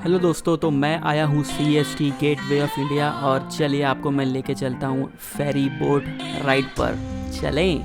Hello दोस्तों, तो मैं आया हूँ CST गेटवे ऑफ इंडिया और चलिए आपको मैं लेके चलता हूँ फेरी बोट राइड पर। चलें।